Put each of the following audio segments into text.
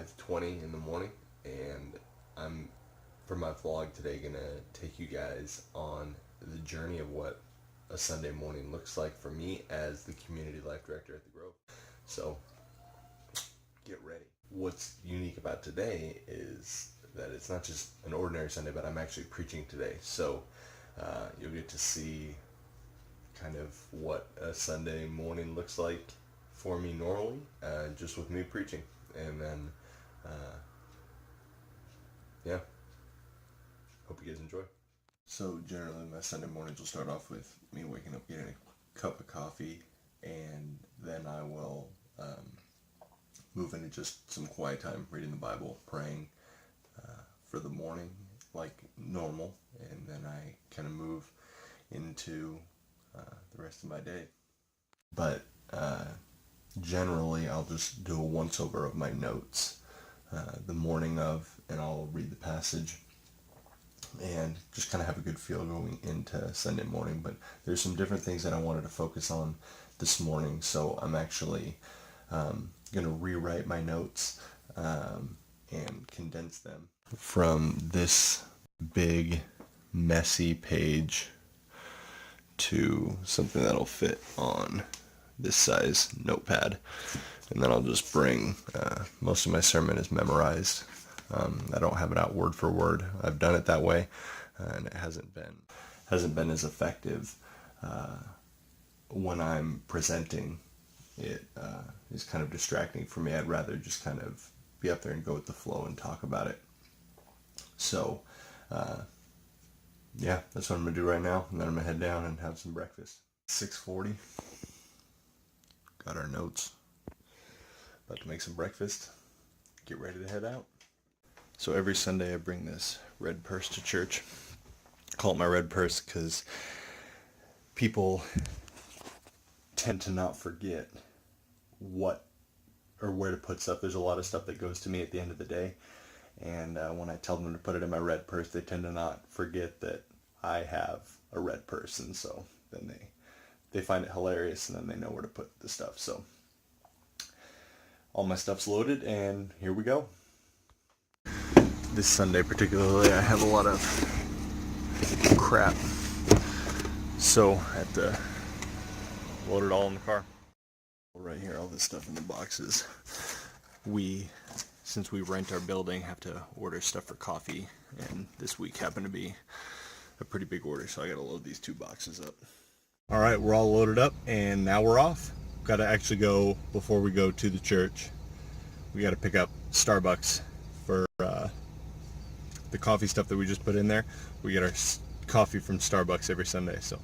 5:20 in the morning, and I'm, for my vlog today, gonna take you guys on the journey of what a Sunday morning looks like for me as the community life director at the Grove. So get ready. What's unique about today is that it's not just an ordinary Sunday, but I'm actually preaching today. So you'll get to see kind of what a Sunday morning looks like for me normally, just with me preaching. And then, yeah, hope you guys enjoy. So generally my Sunday mornings will start off with me waking up, getting a cup of coffee, and then I will move into just some quiet time, reading the Bible, praying for the morning like normal, and then I kind of move into the rest of my day. But generally I'll just do a once over of my notes the morning of, and I'll read the passage and just kind of have a good feel going into Sunday morning. But there's some different things that I wanted to focus on this morning, so I'm actually going to rewrite my notes and condense them from this big messy page to something that'll fit on this size notepad. And then I'll just bring, most of my sermon is memorized. I don't have it out word for word. I've done it that way, and it hasn't been as effective when I'm presenting. It is kind of distracting for me. I'd rather just kind of be up there and go with the flow and talk about it. So yeah, that's what I'm gonna do right now, and then I'm gonna head down and have some breakfast. 6:40. Got our notes. About to make some breakfast. Get ready to head out. So every Sunday I bring this red purse to church. I call it my red purse because people tend to not forget what or where to put stuff. There's a lot of stuff that goes to me at the end of the day, and when I tell them to put it in my red purse, they tend to not forget that I have a red purse, and so then they find it hilarious, and then they know where to put the stuff. So all my stuff's loaded, and here we go. This Sunday particularly, I have a lot of crap, so I have to load it all in the car. Right here, all this stuff in the boxes. Since we rent our building, have to order stuff for coffee, and this week happened to be a pretty big order, so I gotta load these 2 boxes up. All right, we're all loaded up, and now we're off. Got to actually go, before we go to the church, we got to pick up Starbucks for the coffee stuff that we just put in there. We get our coffee from Starbucks every Sunday, so.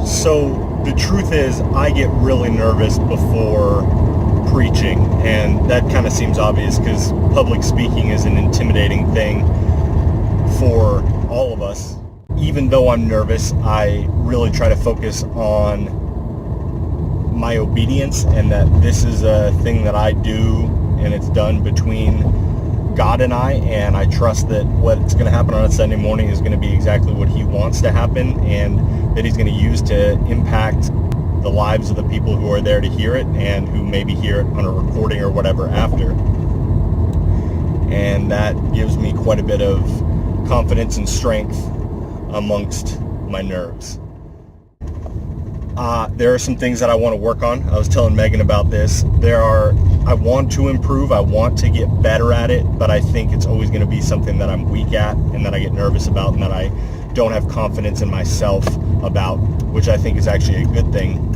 So the truth is, I get really nervous before preaching, and that kind of seems obvious because public speaking is an intimidating thing for all of us. Even though I'm nervous, I really try to focus on my obedience, and that this is a thing that I do, and it's done between God and I trust that what's going to happen on a Sunday morning is going to be exactly what He wants to happen, and that He's going to use to impact the lives of the people who are there to hear it, and who maybe hear it on a recording or whatever after. And that gives me quite a bit of confidence and strength amongst my nerves. There are some things that I want to work on. I was telling Megan about this. I want to improve. I want to get better at it, but I think it's always going to be something that I'm weak at, and that I get nervous about, and that I don't have confidence in myself about, which I think is actually a good thing.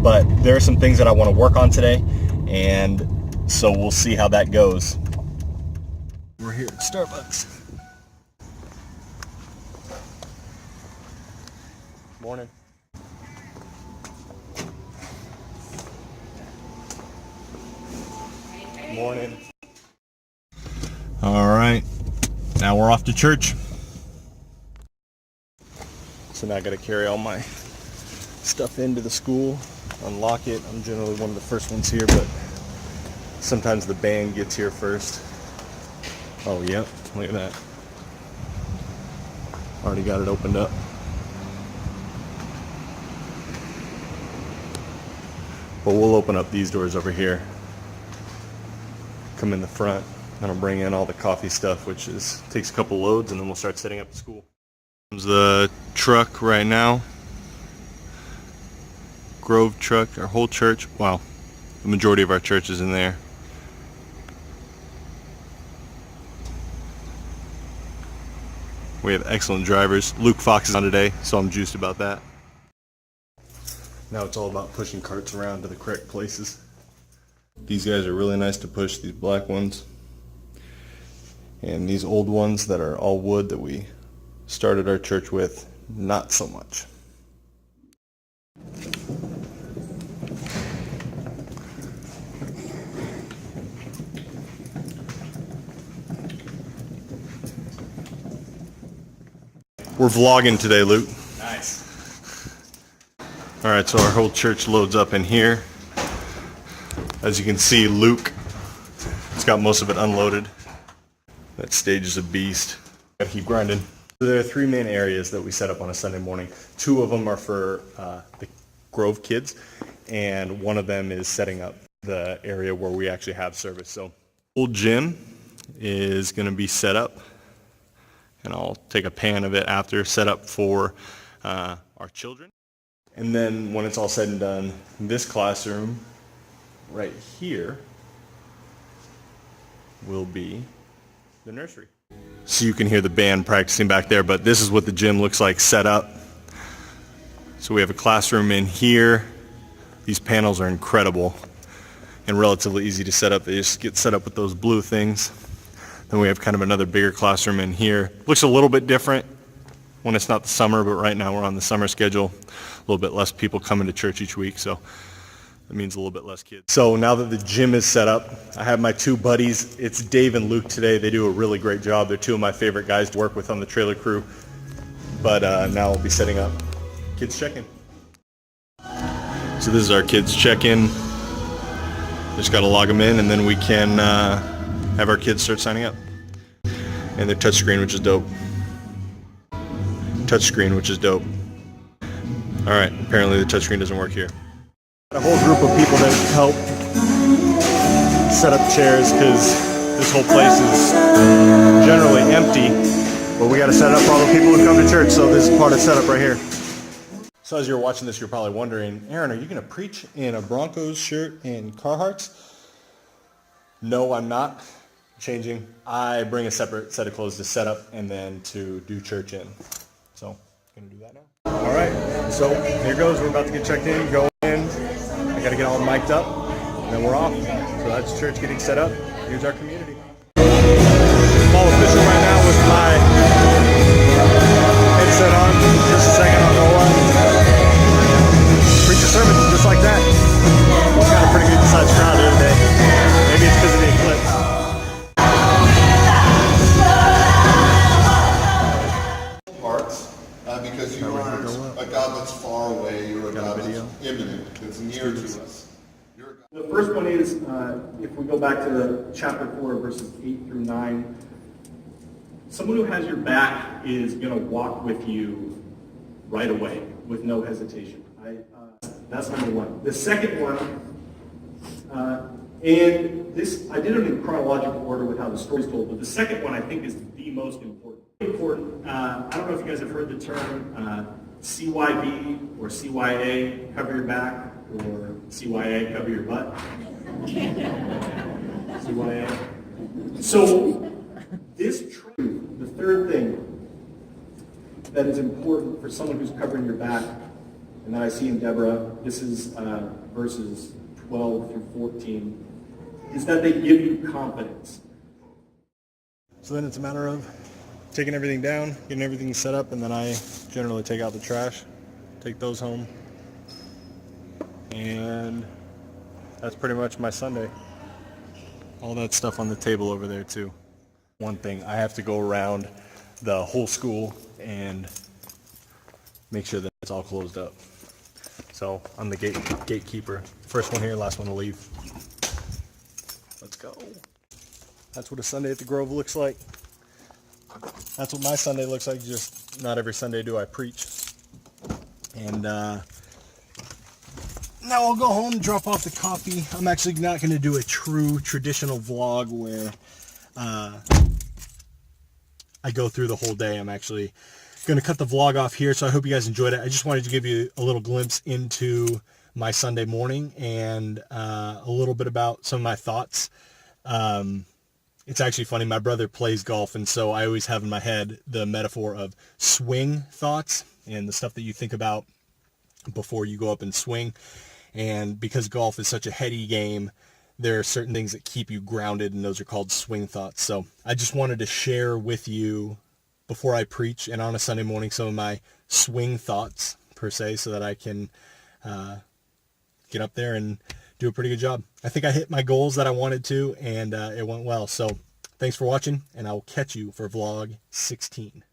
But there are some things that I want to work on today, and so we'll see how that goes. We're here at Starbucks. Morning. Morning. All right, now we're off to church. So now I got to carry all my stuff into the school, unlock it. I'm generally one of the first ones here, but sometimes the band gets here first. Oh, yep. Look at that. Already got it opened up. But we'll open up these doors over here. Come in the front. And I'll bring in all the coffee stuff, which takes a couple loads, and then we'll start setting up the school. Comes the truck right now. Grove truck, our whole church. Wow, the majority of our church is in there. We have excellent drivers. Luke Fox is on today, so I'm juiced about that. Now it's all about pushing carts around to the correct places. These guys are really nice to push, these black ones. And these old ones that are all wood that we started our church with, not so much. We're vlogging today, Luke. Nice. All right, so our whole church loads up in here. As you can see, Luke has got most of it unloaded. That stage is a beast. Gotta keep grinding. So there are three main areas that we set up on a Sunday morning. Two of them are for the Grove kids, and one of them is setting up the area where we actually have service. So old gym is gonna be set up, and I'll take a pan of it after, set up for our children. And then when it's all said and done, this classroom right here will be the nursery. So you can hear the band practicing back there, but this is what the gym looks like set up. So we have a classroom in here. These panels are incredible and relatively easy to set up. They just get set up with those blue things. Then we have kind of another bigger classroom in here. Looks a little bit different when it's not the summer, but right now we're on the summer schedule. A little bit less people coming to church each week, so that means a little bit less kids. So now that the gym is set up, I have my two buddies. It's Dave and Luke today. They do a really great job. They're two of my favorite guys to work with on the trailer crew. But now we'll be setting up kids check-in. So this is our kids check-in. Just got to log them in, and then we can have our kids start signing up. And their touchscreen, which is dope. Touchscreen, which is dope. All right, apparently the touchscreen doesn't work here. A whole group of people that help set up chairs because this whole place is generally empty, but we got to set up for all the people who come to church, so this is part of setup right here. So as you're watching this, you're probably wondering, Aaron, are you going to preach in a Broncos shirt and Carhartts? No, I'm not changing. I bring a separate set of clothes to set up and then to do church in. So, going to do that now. All right, so here goes. We're about to get checked in, go in. I got to get all mic'd up, and then we're off. So that's church getting set up. Here's our community. Fall official right now with my headset on. Just a second, I'll go on. Preach a sermon just like that. We've got a pretty good sized crowd here today. Maybe it's because of the eclipse. Because you aren't a God that's far away, you're a God that's imminent, that's near to us. The first one is, if we go back to chapter 4, verses 8 through 9, someone who has your back is going to walk with you right away with no hesitation. That's number one. The second one, and this, I did it in chronological order with how the story's told, but the second one I think is the most important. I don't know if you guys have heard the term CYB or CYA, cover your back, or CYA, cover your butt. CYA. So this truth, the third thing that is important for someone who's covering your back, and that I see in Deborah, this is verses 12 through 14, is that they give you confidence. So then it's a matter of taking everything down, getting everything set up, and then I generally take out the trash, take those home, and that's pretty much my Sunday. All that stuff on the table over there too. One thing, I have to go around the whole school and make sure that it's all closed up. So I'm the gatekeeper. First one here, last one to leave. Let's go. That's what a Sunday at the Grove looks like. That's what my Sunday looks like, just not every Sunday do I preach. And now I'll go home and drop off the coffee. I'm actually not going to do a true traditional vlog where I go through the whole day. I'm actually going to cut the vlog off here, so I hope you guys enjoyed it. I just wanted to give you a little glimpse into my Sunday morning and a little bit about some of my thoughts. It's actually funny. My brother plays golf, and so I always have in my head the metaphor of swing thoughts and the stuff that you think about before you go up and swing. And because golf is such a heady game, there are certain things that keep you grounded, and those are called swing thoughts. So I just wanted to share with you before I preach and on a Sunday morning some of my swing thoughts, per se, so that I can get up there and do a pretty good job. I think I hit my goals that I wanted to, and it went well. So thanks for watching, and I will catch you for vlog 16.